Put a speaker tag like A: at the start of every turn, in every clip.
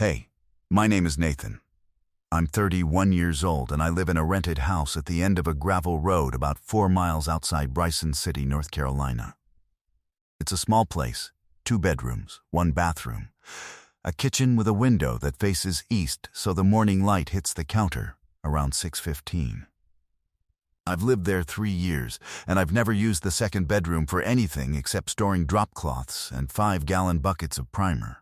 A: Hey, my name is Nathan. I'm 31 years old and I live in a rented house at the end of a gravel road about 4 miles outside Bryson City, North Carolina. It's a small place, 2 bedrooms, 1 bathroom, a kitchen with a window that faces east so the morning light hits the counter around 6:15. I've lived there 3 years and I've never used the second bedroom for anything except storing drop cloths and 5-gallon buckets of primer.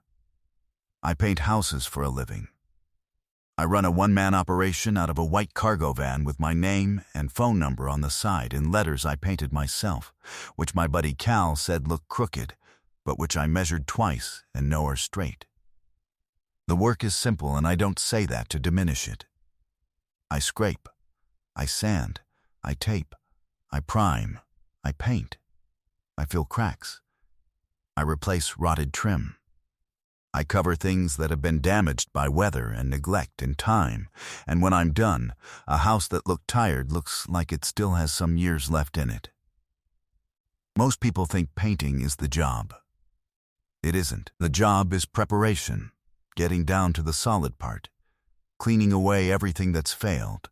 A: I paint houses for a living. I run a one-man operation out of a white cargo van with my name and phone number on the side in letters I painted myself, which my buddy Cal said look crooked, but which I measured twice and know are straight. The work is simple and I don't say that to diminish it. I scrape, I sand, I tape, I prime, I paint. I fill cracks. I replace rotted trim. I cover things that have been damaged by weather and neglect and time, and when I'm done, a house that looked tired looks like it still has some years left in it. Most people think painting is the job. It isn't. The job is preparation, getting down to the solid part, cleaning away everything that's failed,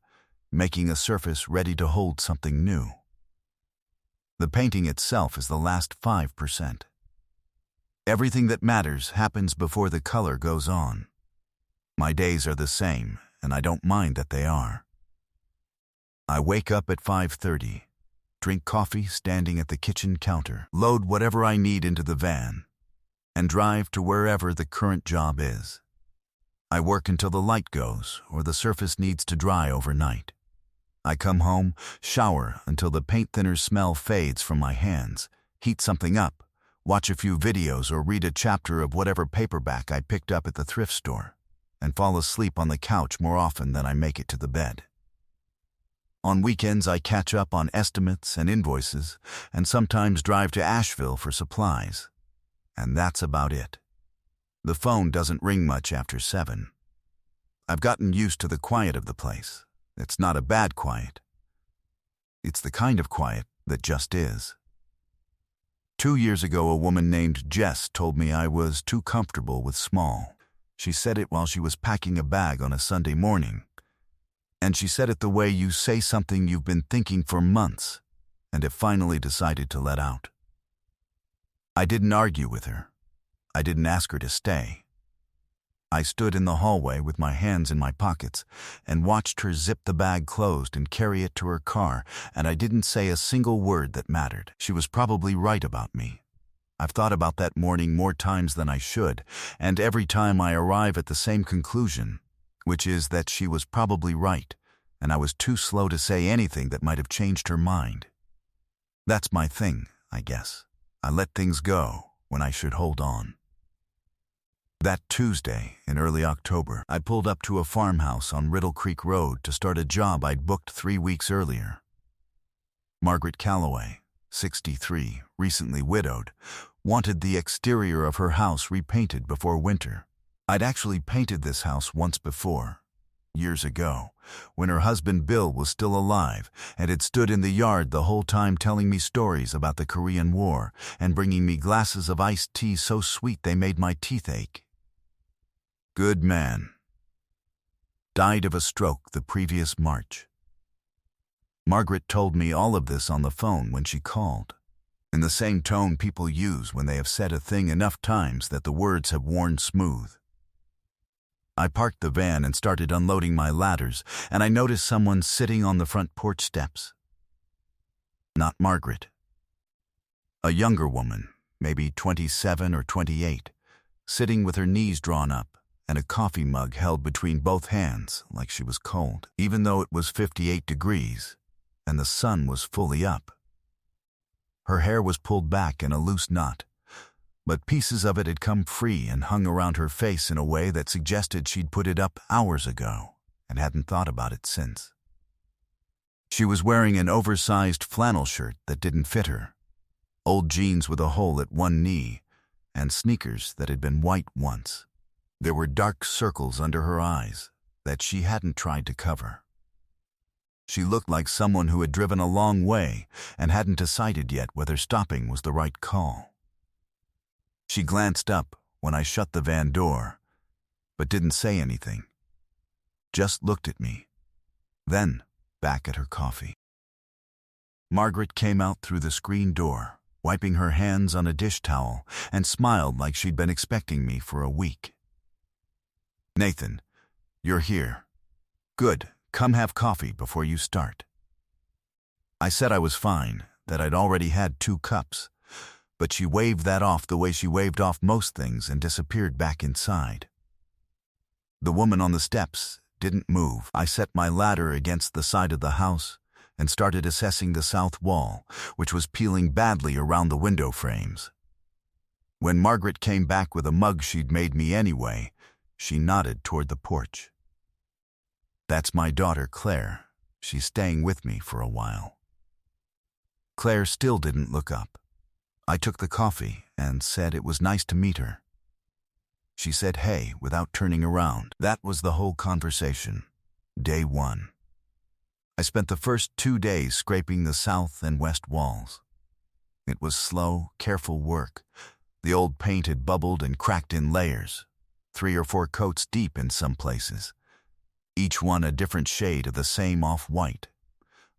A: making a surface ready to hold something new. The painting itself is the last 5%. Everything that matters happens before the color goes on. My days are the same, and I don't mind that they are. I wake up at 5:30, drink coffee standing at the kitchen counter, load whatever I need into the van, and drive to wherever the current job is. I work until the light goes or the surface needs to dry overnight. I come home, shower until the paint thinner smell fades from my hands, heat something up, watch a few videos or read a chapter of whatever paperback I picked up at the thrift store, and fall asleep on the couch more often than I make it to the bed. On weekends I catch up on estimates and invoices, and sometimes drive to Asheville for supplies. And that's about it. The phone doesn't ring much after 7. I've gotten used to the quiet of the place. It's not a bad quiet. It's the kind of quiet that just is. 2 years ago, a woman named Jess told me I was too comfortable with small. She said it while she was packing a bag on a Sunday morning. And she said it the way you say something you've been thinking for months and have finally decided to let out. I didn't argue with her. I didn't ask her to stay. I stood in the hallway with my hands in my pockets and watched her zip the bag closed and carry it to her car, and I didn't say a single word that mattered. She was probably right about me. I've thought about that morning more times than I should, and every time I arrive at the same conclusion, which is that she was probably right, and I was too slow to say anything that might have changed her mind. That's my thing, I guess. I let things go when I should hold on. That Tuesday, in early October, I pulled up to a farmhouse on Riddle Creek Road to start a job I'd booked 3 weeks earlier. Margaret Calloway, 63, recently widowed, wanted the exterior of her house repainted before winter. I'd actually painted this house once before, years ago, when her husband Bill was still alive and had stood in the yard the whole time telling me stories about the Korean War and bringing me glasses of iced tea so sweet they made my teeth ache. Good man. Died of a stroke the previous March. Margaret told me all of this on the phone when she called, in the same tone people use when they have said a thing enough times that the words have worn smooth. I parked the van and started unloading my ladders, and I noticed someone sitting on the front porch steps. Not Margaret. A younger woman, maybe 27 or 28, sitting with her knees drawn up and a coffee mug held between both hands like she was cold, even though it was 58 degrees and the sun was fully up. Her hair was pulled back in a loose knot, but pieces of it had come free and hung around her face in a way that suggested she'd put it up hours ago and hadn't thought about it since. She was wearing an oversized flannel shirt that didn't fit her, old jeans with a hole at one knee, and sneakers that had been white once. There were dark circles under her eyes that she hadn't tried to cover. She looked like someone who had driven a long way and hadn't decided yet whether stopping was the right call. She glanced up when I shut the van door, but didn't say anything. Just looked at me, then back at her coffee. Margaret came out through the screen door, wiping her hands on a dish towel, and smiled like she'd been expecting me for a week. "Nathan, you're here. Good, come have coffee before you start." I said I was fine, that I'd already had 2 cups, but she waved that off the way she waved off most things and disappeared back inside. The woman on the steps didn't move. I set my ladder against the side of the house and started assessing the south wall, which was peeling badly around the window frames. When Margaret came back with a mug she'd made me anyway, she nodded toward the porch. "That's my daughter, Claire. She's staying with me for a while." Claire still didn't look up. I took the coffee and said it was nice to meet her. She said hey without turning around. That was the whole conversation. Day 1. I spent the first 2 days scraping the south and west walls. It was slow, careful work. The old paint had bubbled and cracked in layers, 3 or 4 coats deep in some places, each one a different shade of the same off-white,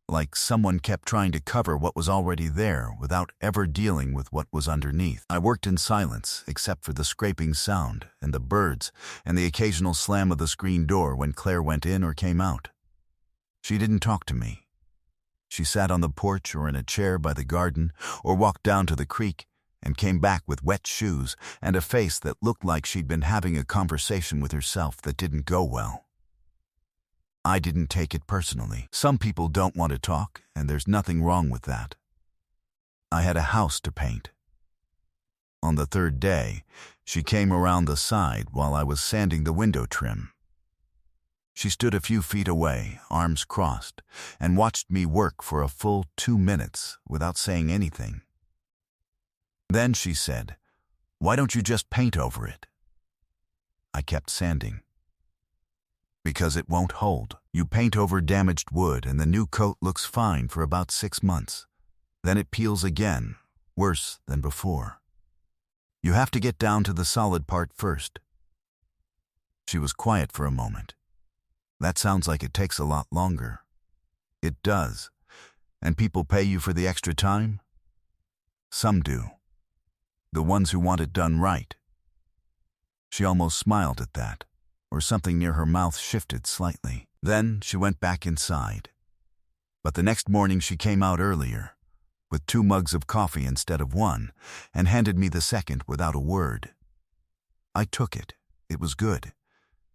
A: like someone kept trying to cover what was already there without ever dealing with what was underneath. I worked in silence, except for the scraping sound and the birds and the occasional slam of the screen door when Claire went in or came out. She didn't talk to me. She sat on the porch or in a chair by the garden or walked down to the creek and came back with wet shoes and a face that looked like she'd been having a conversation with herself that didn't go well. I didn't take it personally. Some people don't want to talk, and there's nothing wrong with that. I had a house to paint. On the 3rd day, she came around the side while I was sanding the window trim. She stood a few feet away, arms crossed, and watched me work for a full 2 minutes without saying anything. Then she said, "Why don't you just paint over it?" I kept sanding. "Because it won't hold. You paint over damaged wood and the new coat looks fine for about 6 months. Then it peels again, worse than before. You have to get down to the solid part first." She was quiet for a moment. "That sounds like it takes a lot longer." "It does. And people pay you for the extra time?" "Some do. The ones who want it done right." She almost smiled at that, or something near her mouth shifted slightly. Then she went back inside. But the next morning she came out earlier, with 2 mugs of coffee instead of 1, and handed me the second without a word. I took it. It was good.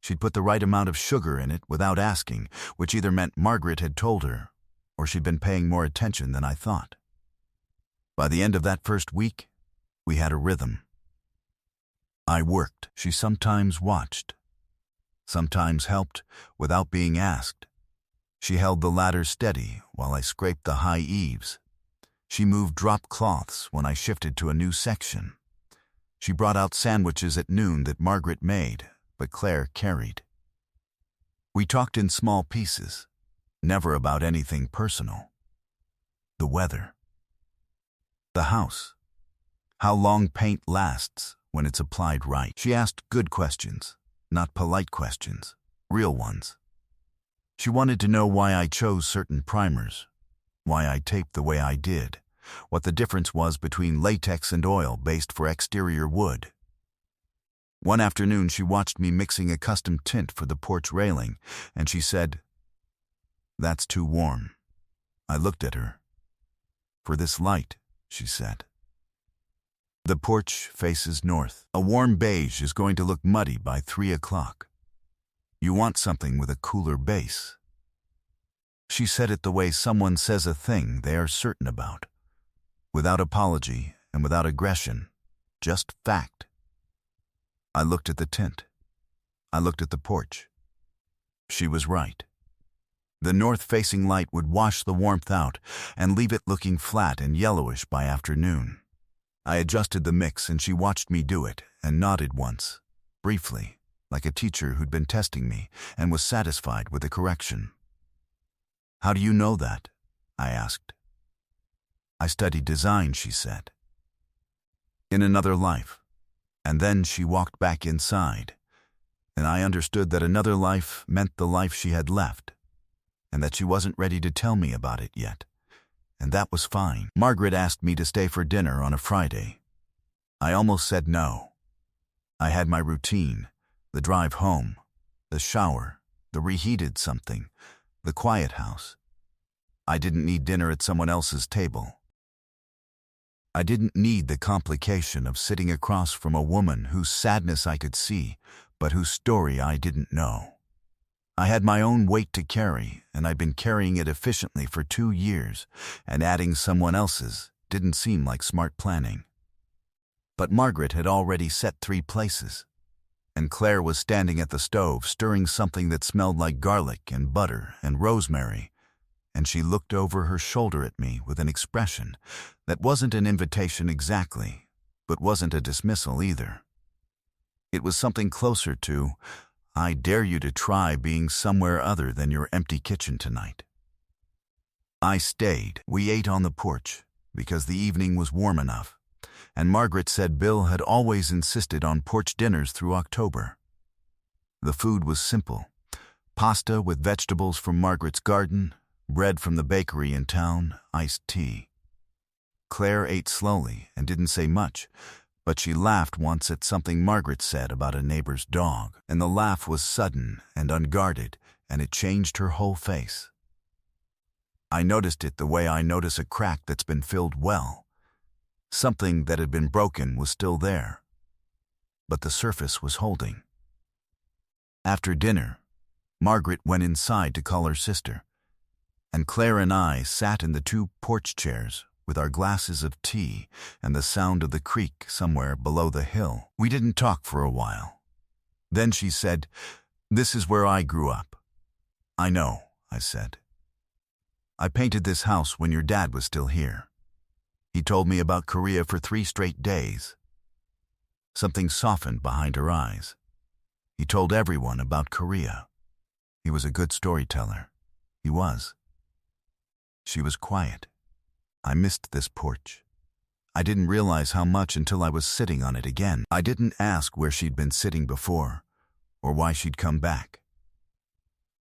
A: She'd put the right amount of sugar in it without asking, which either meant Margaret had told her, or she'd been paying more attention than I thought. By the end of that first week, we had a rhythm. I worked. She sometimes watched. Sometimes helped without being asked. She held the ladder steady while I scraped the high eaves. She moved drop cloths when I shifted to a new section. She brought out sandwiches at noon that Margaret made, but Claire carried. We talked in small pieces, never about anything personal. The weather. The house. How long paint lasts when it's applied right. She asked good questions. Not polite questions, real ones. She wanted to know why I chose certain primers, why I taped the way I did, what the difference was between latex and oil-based for exterior wood. One afternoon she watched me mixing a custom tint for the porch railing, and she said, "That's too warm." I looked at her. "For this light," she said. The porch faces north. A warm beige is going to look muddy by 3 o'clock. You want something with a cooler base. She said it the way someone says a thing they are certain about, without apology and without aggression, just fact. I looked at the tint. I looked at the porch. She was right. The north-facing light would wash the warmth out and leave it looking flat and yellowish by afternoon. I adjusted the mix and she watched me do it and nodded once, briefly, like a teacher who'd been testing me and was satisfied with the correction. "How do you know that?" I asked. "I studied design," she said. "In another life." And then she walked back inside, and I understood that another life meant the life she had left, and that she wasn't ready to tell me about it yet, and that was fine. Margaret asked me to stay for dinner on a Friday. I almost said no. I had my routine, the drive home, the shower, the reheated something, the quiet house. I didn't need dinner at someone else's table. I didn't need the complication of sitting across from a woman whose sadness I could see, but whose story I didn't know. I had my own weight to carry, and I'd been carrying it efficiently for 2 years, and adding someone else's didn't seem like smart planning. But Margaret had already set 3 places, and Claire was standing at the stove stirring something that smelled like garlic and butter and rosemary, and she looked over her shoulder at me with an expression that wasn't an invitation exactly, but wasn't a dismissal either. It was something closer to, "I dare you to try being somewhere other than your empty kitchen tonight." I stayed. We ate on the porch because the evening was warm enough, and Margaret said Bill had always insisted on porch dinners through October. The food was simple: pasta with vegetables from Margaret's garden, bread from the bakery in town, iced tea. Claire ate slowly and didn't say much, but she laughed once at something Margaret said about a neighbor's dog, and the laugh was sudden and unguarded, and it changed her whole face. I noticed it the way I notice a crack that's been filled well. Something that had been broken was still there, but the surface was holding. After dinner, Margaret went inside to call her sister, and Claire and I sat in the 2 porch chairs with our glasses of tea and the sound of the creek somewhere below the hill. We didn't talk for a while. Then she said, "This is where I grew up." "I know," I said. "I painted this house when your dad was still here. He told me about Korea for 3 straight days." Something softened behind her eyes. He told everyone about Korea. He was a good storyteller. He was. She was quiet. I missed this porch. I didn't realize how much until I was sitting on it again. I didn't ask where she'd been sitting before, or why she'd come back.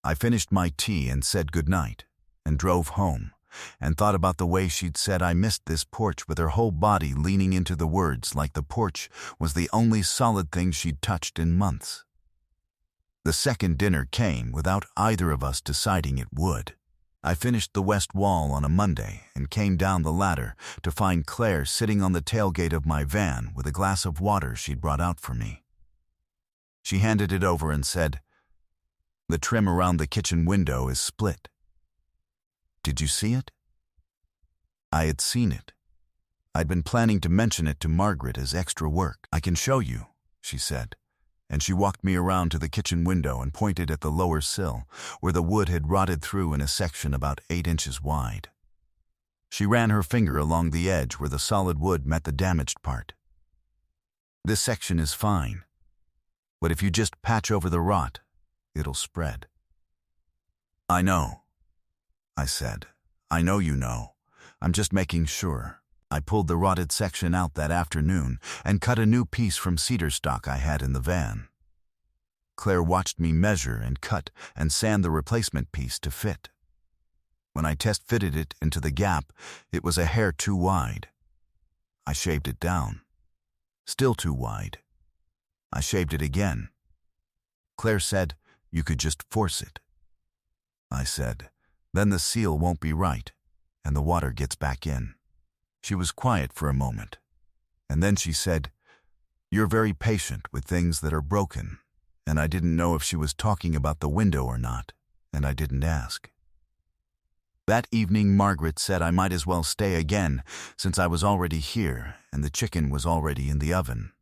A: I finished my tea and said goodnight, and drove home, and thought about the way she'd said I missed this porch with her whole body leaning into the words like the porch was the only solid thing she'd touched in months. The second dinner came without either of us deciding it would. I finished the west wall on a Monday and came down the ladder to find Claire sitting on the tailgate of my van with a glass of water she'd brought out for me. She handed it over and said, "The trim around the kitchen window is split. Did you see it?" I had seen it. I'd been planning to mention it to Margaret as extra work. "I can show you," she said, and she walked me around to the kitchen window and pointed at the lower sill, where the wood had rotted through in a section about 8 inches wide. She ran her finger along the edge where the solid wood met the damaged part. "This section is fine, but if you just patch over the rot, it'll spread." "I know," I said. "I know you know. I'm just making sure." I pulled the rotted section out that afternoon and cut a new piece from cedar stock I had in the van. Claire watched me measure and cut and sand the replacement piece to fit. When I test fitted it into the gap, it was a hair too wide. I shaved it down. Still too wide. I shaved it again. Claire said, "You could just force it." I said, "Then the seal won't be right, and the water gets back in." She was quiet for a moment, and then she said, "You're very patient with things that are broken," and I didn't know if she was talking about the window or not, and I didn't ask. That evening Margaret said I might as well stay again since I was already here and the chicken was already in the oven.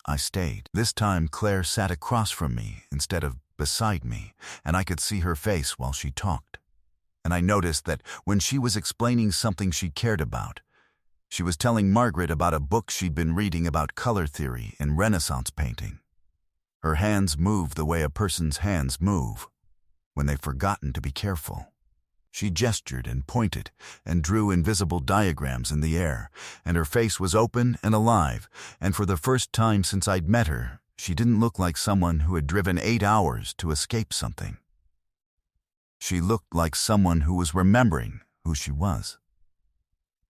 A: I stayed. This time Claire sat across from me instead of beside me, and I could see her face while she talked. And I noticed that when she was explaining something she cared about, she was telling Margaret about a book she'd been reading about color theory in Renaissance painting. Her hands moved the way a person's hands move when they've forgotten to be careful. She gestured and pointed and drew invisible diagrams in the air, and her face was open and alive, and for the first time since I'd met her, she didn't look like someone who had driven 8 hours to escape something. She looked like someone who was remembering who she was.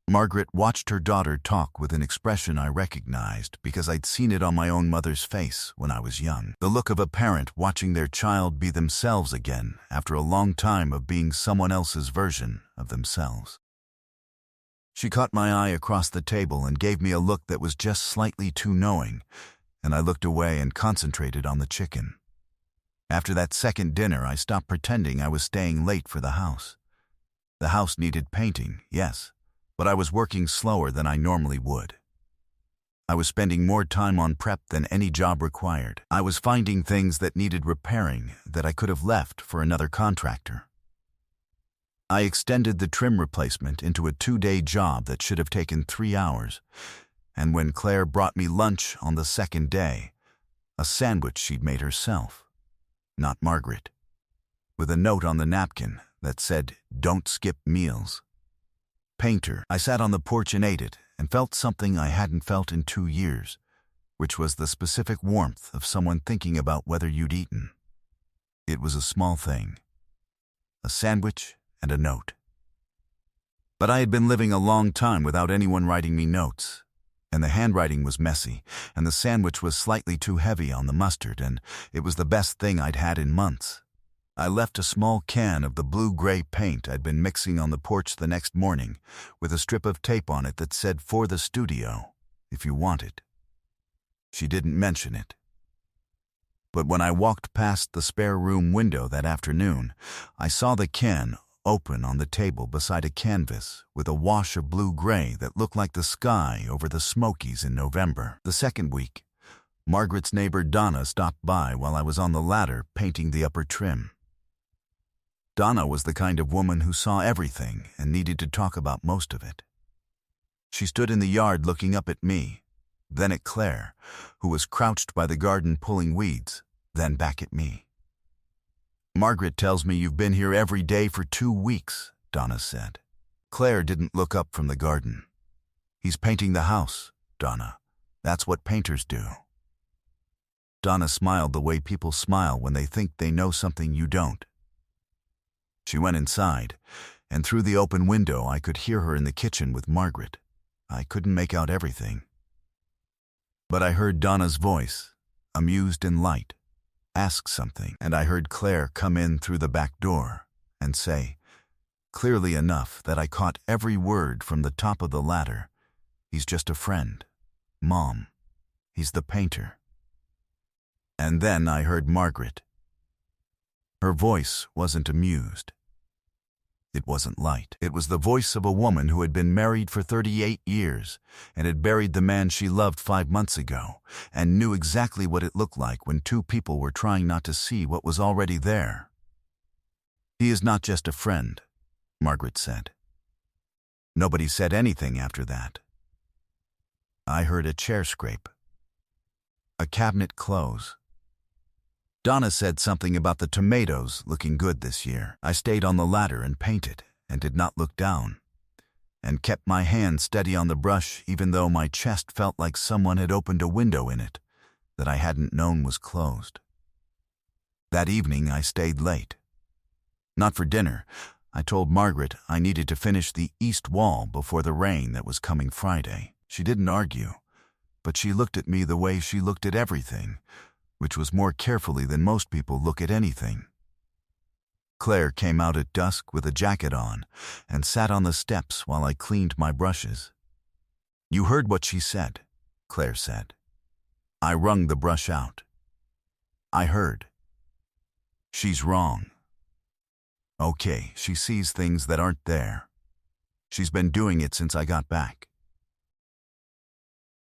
A: Margaret watched her daughter talk with an expression I recognized because I'd seen it on my own mother's face when I was young. The look of a parent watching their child be themselves again after a long time of being someone else's version of themselves. She caught my eye across the table and gave me a look that was just slightly too knowing, and I looked away and concentrated on the chicken. After that second dinner, I stopped pretending I was staying late for the house. The house needed painting, yes, but I was working slower than I normally would. I was spending more time on prep than any job required. I was finding things that needed repairing that I could have left for another contractor. I extended the trim replacement into a 2-day job that should have taken 3 hours, and when Claire brought me lunch on the second day, a sandwich she'd made herself, not Margaret, with a note on the napkin that said, "Don't skip meals." Painter. I sat on the porch and ate it and felt something I hadn't felt in 2 years, which was the specific warmth of someone thinking about whether you'd eaten. It was a small thing, a sandwich and a note. But I had been living a long time without anyone writing me notes, and the handwriting was messy, and the sandwich was slightly too heavy on the mustard, and it was the best thing I'd had in months. I left a small can of the blue-gray paint I'd been mixing on the porch the next morning, with a strip of tape on it that said, "For the studio, if you want it." She didn't mention it. But when I walked past the spare room window that afternoon, I saw the can open on the table beside a canvas with a wash of blue-gray that looked like the sky over the Smokies in November. The second week, Margaret's neighbor Donna stopped by while I was on the ladder painting the upper trim. Donna was the kind of woman who saw everything and needed to talk about most of it. She stood in the yard looking up at me, then at Claire, who was crouched by the garden pulling weeds, then back at me. "Margaret tells me you've been here every day for 2 weeks, Donna said. Claire didn't look up from the garden. "He's painting the house, Donna. That's what painters do." Donna smiled the way people smile when they think they know something you don't. She went inside, and through the open window I could hear her in the kitchen with Margaret. I couldn't make out everything. But I heard Donna's voice, amused and light, ask something, and I heard Claire come in through the back door and say, clearly enough that I caught every word from the top of the ladder, "He's just a friend. Mom, he's the painter." And then I heard Margaret. Her voice wasn't amused. It wasn't light. It was the voice of a woman who had been married for 38 years and had buried the man she loved 5 months ago and knew exactly what it looked like when two people were trying not to see what was already there. "He is not just a friend," Margaret said. Nobody said anything after that. I heard a chair scrape. A cabinet close. Donna said something about the tomatoes looking good this year. I stayed on the ladder and painted, and did not look down, and kept my hand steady on the brush even though my chest felt like someone had opened a window in it that I hadn't known was closed. That evening I stayed late. Not for dinner. I told Margaret I needed to finish the east wall before the rain that was coming Friday. She didn't argue, but she looked at me the way she looked at everything, which was more carefully than most people look at anything. Claire came out at dusk with a jacket on and sat on the steps while I cleaned my brushes. "You heard what she said," Claire said. I wrung the brush out. "I heard. She's wrong. Okay, she sees things that aren't there. She's been doing it since I got back.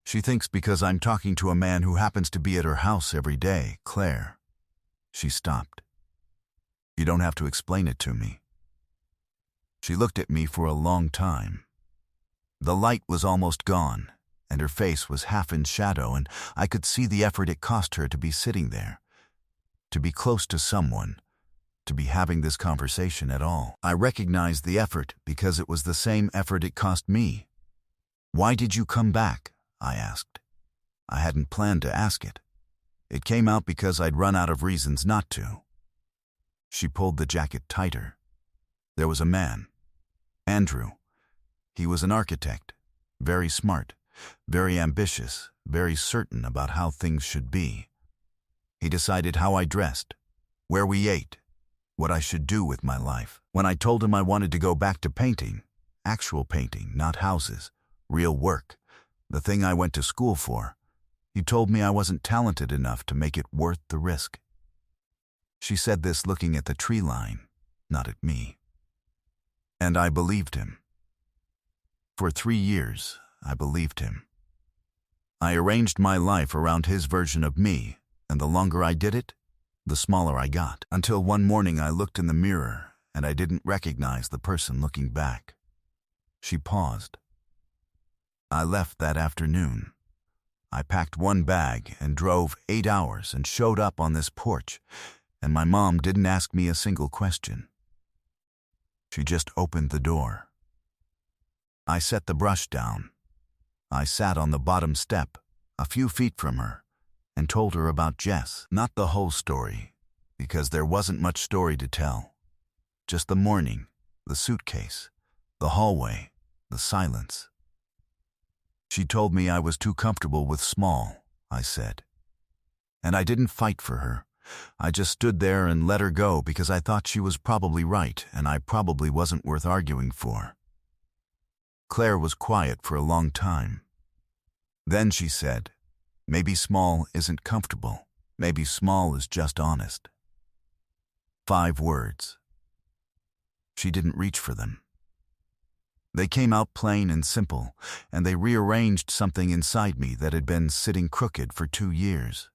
A: She thinks because I'm talking to a man who happens to be at her house every day, Claire." She stopped. "You don't have to explain it to me." She looked at me for a long time. The light was almost gone, and her face was half in shadow, and I could see the effort it cost her to be sitting there, to be close to someone, to be having this conversation at all. I recognized the effort because it was the same effort it cost me. "Why did you come back?" I asked. I hadn't planned to ask it. It came out because I'd run out of reasons not to. She pulled the jacket tighter. There was a man. Andrew. He was an architect. Very smart. Very ambitious. Very certain about how things should be. He decided how I dressed. Where we ate. What I should do with my life. When I told him I wanted to go back to painting. Actual painting, not houses. Real work. The thing I went to school for. He told me I wasn't talented enough to make it worth the risk. She said this looking at the tree line, not at me. And I believed him. For 3 years, I believed him. I arranged my life around his version of me, and the longer I did it, the smaller I got. Until one morning I looked in the mirror, and I didn't recognize the person looking back. She paused. I left that afternoon. I packed one bag and drove 8 hours and showed up on this porch, and my mom didn't ask me a single question. She just opened the door. I set the brush down. I sat on the bottom step, a few feet from her, and told her about Jess. Not the whole story, because there wasn't much story to tell. Just the morning, the suitcase, the hallway, the silence. She told me I was too comfortable with small, I said. And I didn't fight for her. I just stood there and let her go because I thought she was probably right and I probably wasn't worth arguing for. Claire was quiet for a long time. Then she said, maybe small isn't comfortable. Maybe small is just honest. 5 words. She didn't reach for them. They came out plain and simple, and they rearranged something inside me that had been sitting crooked for 2 years.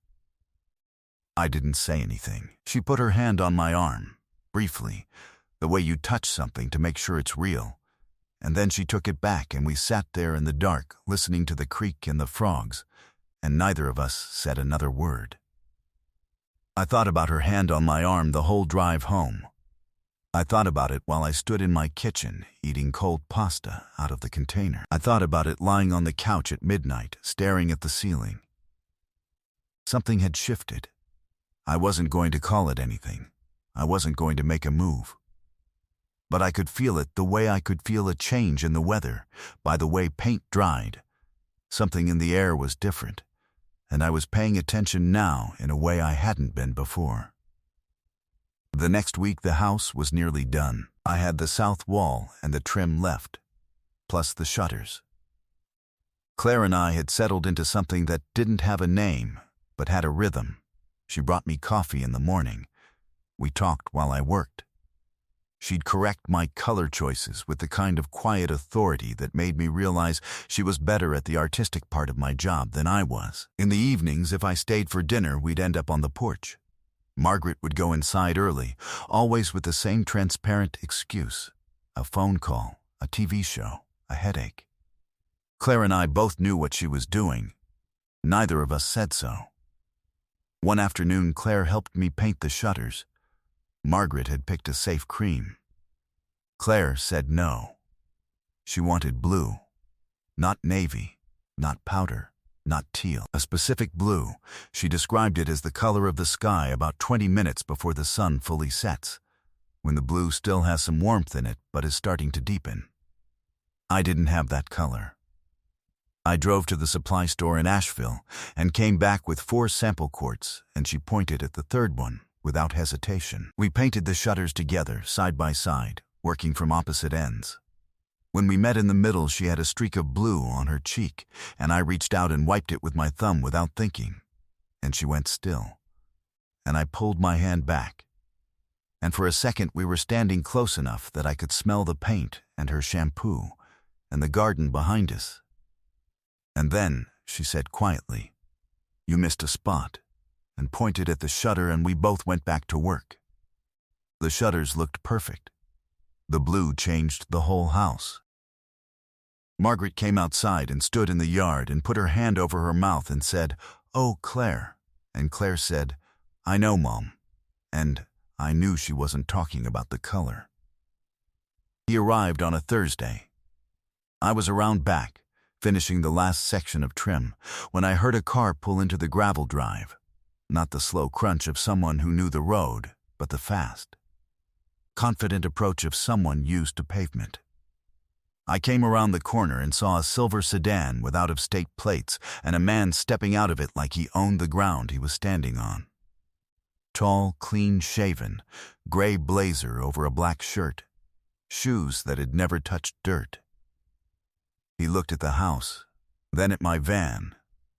A: I didn't say anything. She put her hand on my arm, briefly, the way you touch something to make sure it's real, and then she took it back and we sat there in the dark, listening to the creek and the frogs, and neither of us said another word. I thought about her hand on my arm the whole drive home. I thought about it while I stood in my kitchen eating cold pasta out of the container. I thought about it lying on the couch at midnight, staring at the ceiling. Something had shifted. I wasn't going to call it anything. I wasn't going to make a move. But I could feel it the way I could feel a change in the weather, by the way paint dried. Something in the air was different, and I was paying attention now in a way I hadn't been before. The next week the house was nearly done. I had the south wall and the trim left, plus the shutters. Claire and I had settled into something that didn't have a name, but had a rhythm. She brought me coffee in the morning. We talked while I worked. She'd correct my color choices with the kind of quiet authority that made me realize she was better at the artistic part of my job than I was. In the evenings, if I stayed for dinner, we'd end up on the porch. Margaret would go inside early, always with the same transparent excuse. A phone call, a TV show, a headache. Claire and I both knew what she was doing. Neither of us said so. One afternoon, Claire helped me paint the shutters. Margaret had picked a safe cream. Claire said no. She wanted blue. Not navy, not powder. Not teal. A specific blue. She described it as the color of the sky about 20 minutes before the sun fully sets, when the blue still has some warmth in it but is starting to deepen. I didn't have that color. I drove to the supply store in Asheville and came back with 4 sample quarts, and she pointed at the third one without hesitation. We painted the shutters together, side by side, working from opposite ends. When we met in the middle, she had a streak of blue on her cheek, and I reached out and wiped it with my thumb without thinking. And she went still. And I pulled my hand back. And for a second we were standing close enough that I could smell the paint and her shampoo and the garden behind us. And then, she said quietly, "You missed a spot," and pointed at the shutter, and we both went back to work. The shutters looked perfect. The blue changed the whole house. Margaret came outside and stood in the yard and put her hand over her mouth and said, "Oh, Claire." And Claire said, "I know, Mom." And I knew she wasn't talking about the color. He arrived on a Thursday. I was around back, finishing the last section of trim, when I heard a car pull into the gravel drive. Not the slow crunch of someone who knew the road, but the fast, confident approach of someone used to pavement. I came around the corner and saw a silver sedan with out-of-state plates and a man stepping out of it like he owned the ground he was standing on. Tall, clean-shaven, gray blazer over a black shirt, shoes that had never touched dirt. He looked at the house, then at my van,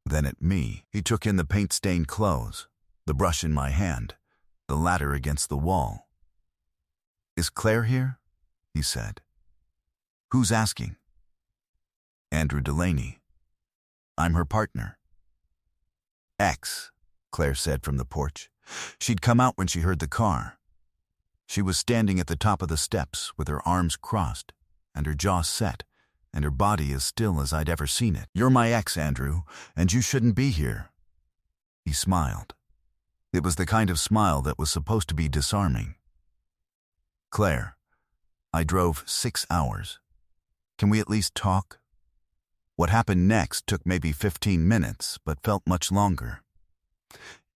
A: then at me. He took in the paint-stained clothes, the brush in my hand, the ladder against the wall. "Is Claire here?" he said. "Who's asking?" "Andrew Delaney. I'm her partner." "X," Claire said from the porch. She'd come out when she heard the car. She was standing at the top of the steps with her arms crossed and her jaw set and her body as still as I'd ever seen it. "You're my ex, Andrew, and you shouldn't be here." He smiled. It was the kind of smile that was supposed to be disarming. "Claire, I drove 6 hours. Can we at least talk?" What happened next took maybe 15 minutes, but felt much longer.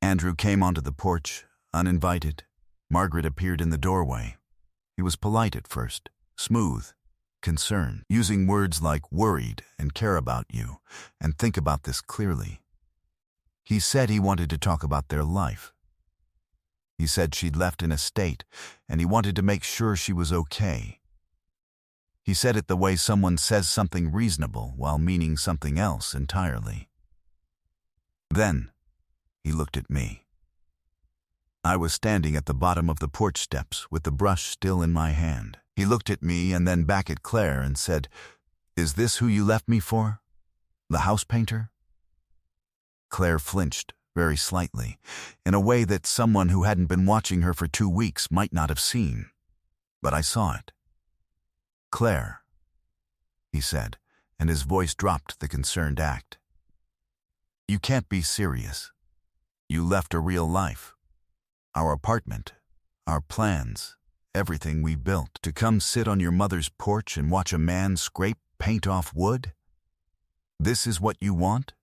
A: Andrew came onto the porch, uninvited. Margaret appeared in the doorway. He was polite at first, smooth, concerned, using words like worried and care about you, and think about this clearly. He said he wanted to talk about their life. He said she'd left in a state, and he wanted to make sure she was okay. He said it the way someone says something reasonable while meaning something else entirely. Then, he looked at me. I was standing at the bottom of the porch steps with the brush still in my hand. He looked at me and then back at Claire and said, "Is this who you left me for? The house painter?" Claire flinched, very slightly, in a way that someone who hadn't been watching her for 2 weeks might not have seen. But I saw it. "Claire," he said, and his voice dropped the concerned act. "You can't be serious. You left a real life. Our apartment, our plans, everything we built, to come sit on your mother's porch and watch a man scrape paint off wood? This is what you want?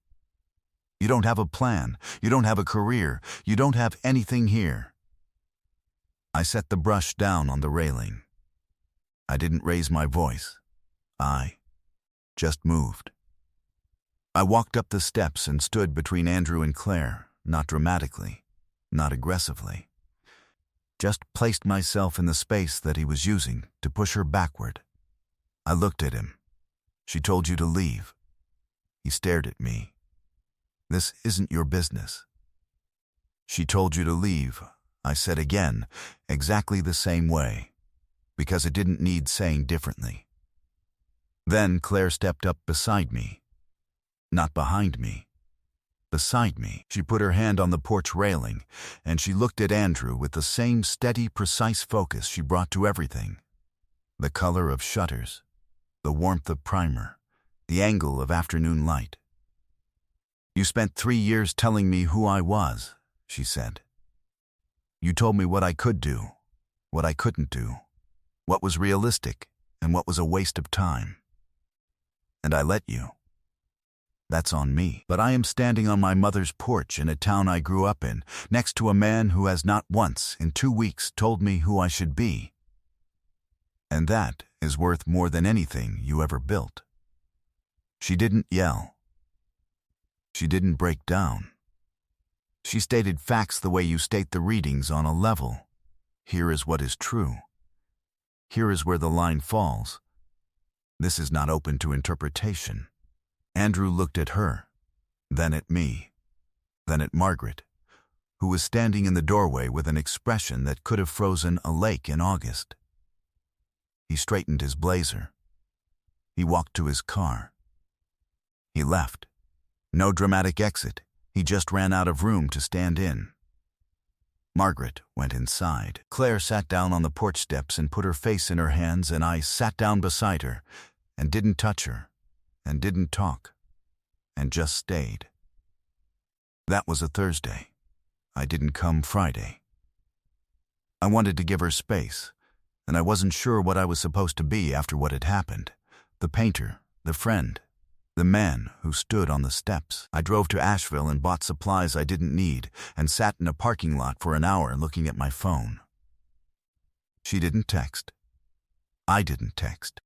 A: You don't have a plan. You don't have a career. You don't have anything here." I set the brush down on the railing. I didn't raise my voice. I just moved. I walked up the steps and stood between Andrew and Claire, not dramatically, not aggressively. Just placed myself in the space that he was using to push her backward. I looked at him. "She told you to leave." He stared at me. "This isn't your business." "She told you to leave," I said again, exactly the same way, because it didn't need saying differently. Then Claire stepped up beside me. Not behind me. Beside me. She put her hand on the porch railing, and she looked at Andrew with the same steady, precise focus she brought to everything. The color of shutters, the warmth of primer, the angle of afternoon light. "You spent 3 years telling me who I was," she said. "You told me what I could do, what I couldn't do, what was realistic, and what was a waste of time. And I let you. That's on me. But I am standing on my mother's porch in a town I grew up in, next to a man who has not once in 2 weeks told me who I should be. And that is worth more than anything you ever built." She didn't yell. She didn't break down. She stated facts the way you state the readings on a level. Here is what is true. Here is where the line falls. This is not open to interpretation. Andrew looked at her, then at me, then at Margaret, who was standing in the doorway with an expression that could have frozen a lake in August. He straightened his blazer. He walked to his car. He left. No dramatic exit. He just ran out of room to stand in. Margaret went inside. Claire sat down on the porch steps and put her face in her hands, and I sat down beside her and didn't touch her and didn't talk and just stayed. That was a Thursday. I didn't come Friday. I wanted to give her space, and I wasn't sure what I was supposed to be after what had happened. The painter, the friend, The man who stood on the steps. I drove to Asheville and bought supplies I didn't need and sat in a parking lot for an hour looking at my phone. She didn't text. I didn't text.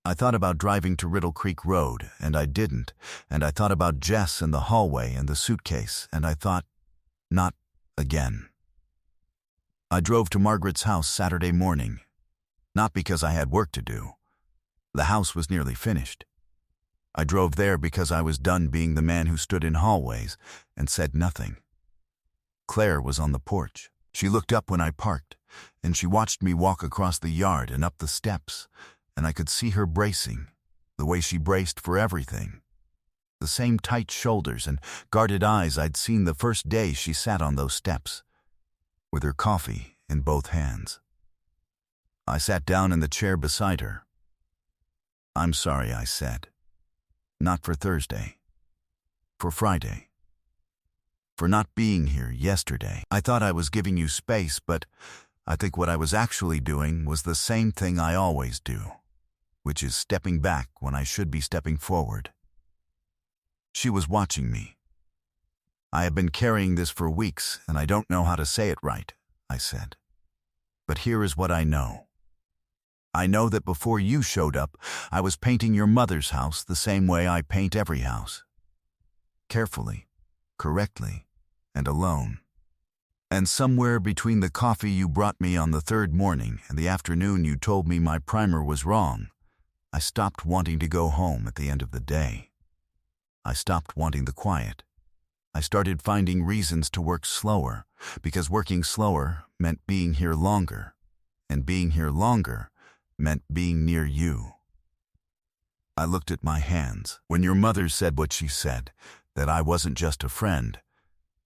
A: I thought about driving to Riddle Creek Road, and I didn't, and I thought about Jess in the hallway and the suitcase, and I thought, not again. I drove to Margaret's house Saturday morning, not because I had work to do. The house was nearly finished. I drove there because I was done being the man who stood in hallways and said nothing. Claire was on the porch. She looked up when I parked, and she watched me walk across the yard and up the steps, and I could see her bracing, the way she braced for everything. The same tight shoulders and guarded eyes I'd seen the first day she sat on those steps, with her coffee in both hands. I sat down in the chair beside her. "I'm sorry," I said. "Not for Thursday. For Friday. For not being here yesterday. I thought I was giving you space, but I think what I was actually doing was the same thing I always do, which is stepping back when I should be stepping forward." She was watching me. "I have been carrying this for weeks, and I don't know how to say it right," I said. "But here is what I know. I know that before you showed up, I was painting your mother's house the same way I paint every house. Carefully, correctly, and alone. And somewhere between the coffee you brought me on the third morning and the afternoon you told me my primer was wrong, I stopped wanting to go home at the end of the day. I stopped wanting the quiet. I started finding reasons to work slower, because working slower meant being here longer, and being here longer meant being near you." I looked at my hands. When your mother said what she said, that I wasn't just a friend,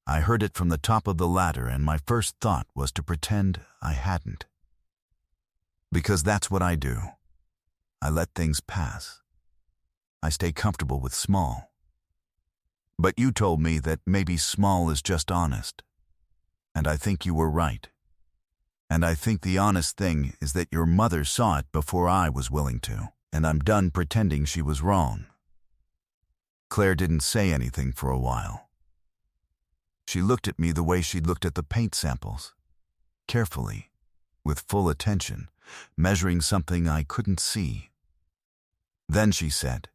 A: I heard it from the top of the ladder, and my first thought was to pretend I hadn't. Because that's what I do. I let things pass. I stay comfortable with small. But you told me that maybe small is just honest. And I think you were right. And I think the honest thing is that your mother saw it before I was willing to, and I'm done pretending she was wrong. Claire didn't say anything for a while. She looked at me the way she'd looked at the paint samples, carefully, with full attention, measuring something I couldn't see. Then she said,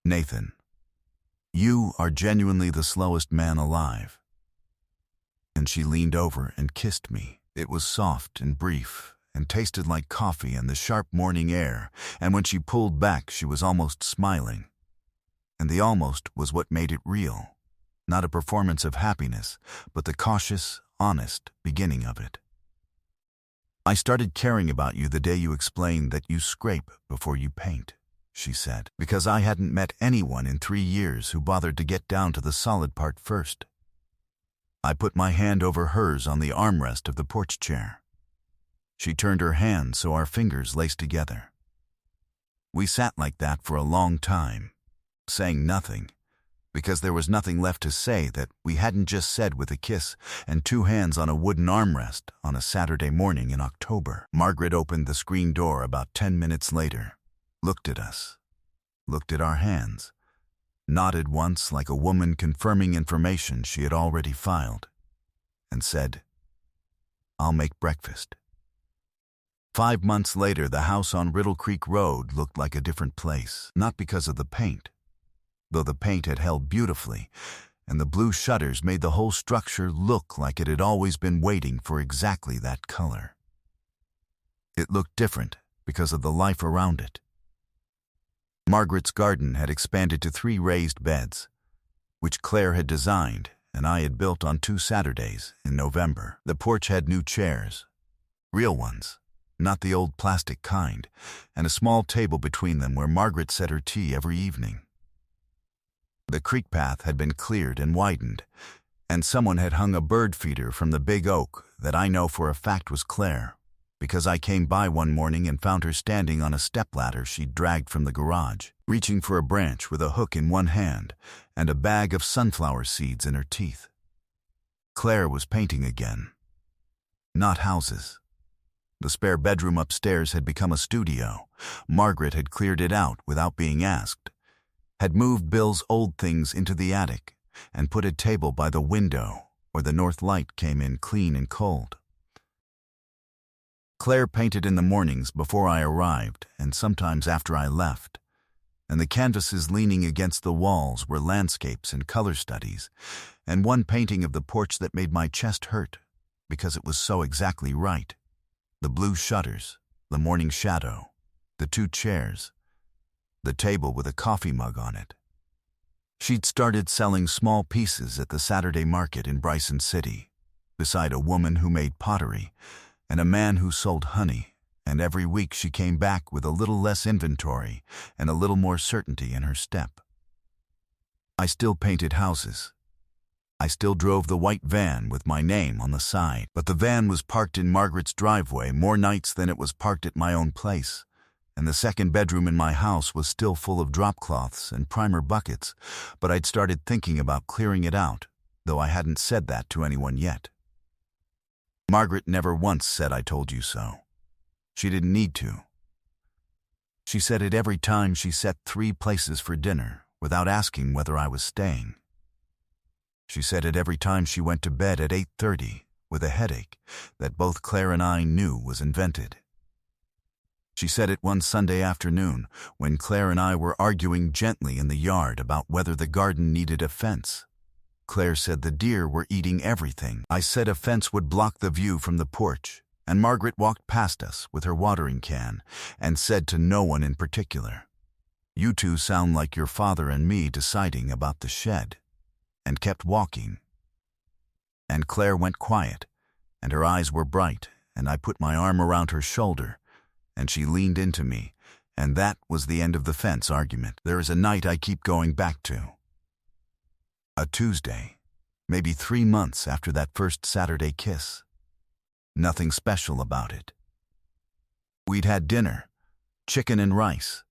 A: "Nathan, you are genuinely the slowest man alive." And she leaned over and kissed me. It was soft and brief and tasted like coffee and the sharp morning air, and when she pulled back she was almost smiling. And the almost was what made it real, not a performance of happiness, but the cautious, honest beginning of it. "I started caring about you the day you explained that you scrape before you paint," she said, "because I hadn't met anyone in 3 years who bothered to get down to the solid part first." I put my hand over hers on the armrest of the porch chair. She turned her hand so our fingers laced together. We sat like that for a long time, saying nothing, because there was nothing left to say that we hadn't just said with a kiss and 2 hands on a wooden armrest on a Saturday morning in October. Margaret opened the screen door about 10 minutes later, looked at us, looked at our hands, nodded once like a woman confirming information she had already filed, and said, "I'll make breakfast." 5 months later, the house on Riddle Creek Road looked like a different place, not because of the paint, though the paint had held beautifully, and the blue shutters made the whole structure look like it had always been waiting for exactly that color. It looked different because of the life around it. Margaret's garden had expanded to 3 raised beds, which Claire had designed and I had built on 2 Saturdays in November. The porch had new chairs, real ones, not the old plastic kind, and a small table between them where Margaret set her tea every evening. The creek path had been cleared and widened, and someone had hung a bird feeder from the big oak that I know for a fact was Claire, because I came by one morning and found her standing on a stepladder she'd dragged from the garage, reaching for a branch with a hook in one hand and a bag of sunflower seeds in her teeth. Claire was painting again. Not houses, The spare bedroom upstairs had become a studio. Margaret had cleared it out without being asked, had moved Bill's old things into the attic, and put a table by the window where the north light came in clean and cold. Claire painted in the mornings before I arrived and sometimes after I left, and the canvases leaning against the walls were landscapes and color studies, and one painting of the porch that made my chest hurt because it was so exactly right. The blue shutters, the morning shadow, the two chairs, the table with a coffee mug on it. She'd started selling small pieces at the Saturday market in Bryson City, beside a woman who made pottery and a man who sold honey, and every week she came back with a little less inventory and a little more certainty in her step. I still painted houses. I still drove the white van with my name on the side, but the van was parked in Margaret's driveway more nights than it was parked at my own place, and the second bedroom in my house was still full of drop cloths and primer buckets, but I'd started thinking about clearing it out, though I hadn't said that to anyone yet. Margaret never once said I told you so. She didn't need to. She said it every time she set 3 places for dinner without asking whether I was staying. She said it every time she went to bed at 8:30 with a headache that both Claire and I knew was invented. She said it one Sunday afternoon when Claire and I were arguing gently in the yard about whether the garden needed a fence. Claire said the deer were eating everything. I said a fence would block the view from the porch, and Margaret walked past us with her watering can and said to no one in particular, "You two sound like your father and me deciding about the shed," and kept walking. And Claire went quiet, and her eyes were bright, and I put my arm around her shoulder, and she leaned into me, and that was the end of the fence argument. There is a night I keep going back to. A Tuesday, maybe 3 months after that first Saturday kiss. Nothing special about it. We'd had dinner, chicken and rice,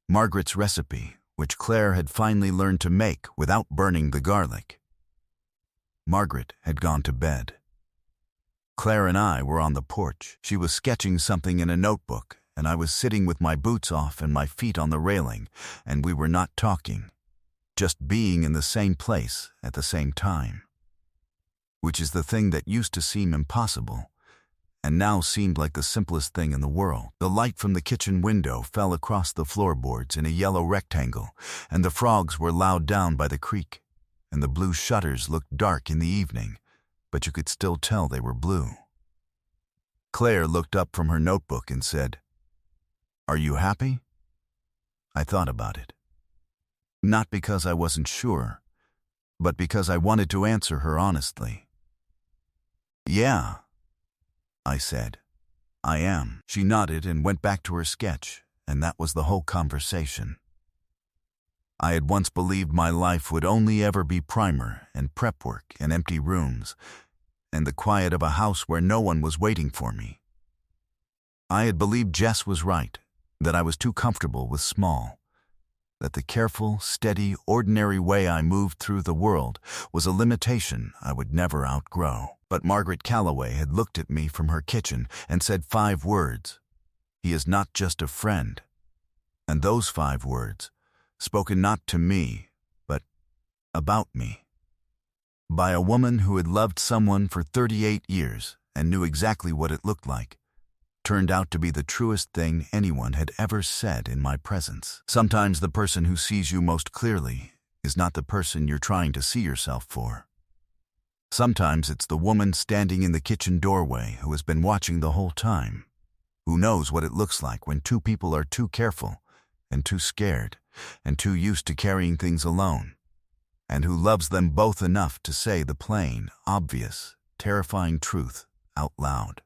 A: Margaret's recipe, which Claire had finally learned to make without burning the garlic. Margaret had gone to bed. Claire and I were on the porch. She was sketching something in a notebook, and I was sitting with my boots off and my feet on the railing, and we were not talking, just being in the same place at the same time. Which is the thing that used to seem impossible, and now seemed like the simplest thing in the world. The light from the kitchen window fell across the floorboards in a yellow rectangle, and the frogs were loud down by the creek, and the blue shutters looked dark in the evening, but you could still tell they were blue. Claire looked up from her notebook and said, "Are you happy?" I thought about it. Not because I wasn't sure, but because I wanted to answer her honestly. "Yeah," I said, "I am." She nodded and went back to her sketch, and that was the whole conversation. I had once believed my life would only ever be primer and prep work and empty rooms, and the quiet of a house where no one was waiting for me. I had believed Jess was right, that I was too comfortable with small, that the careful, steady, ordinary way I moved through the world was a limitation I would never outgrow. But Margaret Calloway had looked at me from her kitchen and said 5 words. "He is not just a friend." And those 5 words, spoken not to me, but about me, by a woman who had loved someone for 38 years and knew exactly what it looked like, turned out to be the truest thing anyone had ever said in my presence. Sometimes the person who sees you most clearly is not the person you're trying to see yourself for. Sometimes it's the woman standing in the kitchen doorway who has been watching the whole time, who knows what it looks like when 2 people are too careful and too scared and too used to carrying things alone, and who loves them both enough to say the plain, obvious, terrifying truth out loud.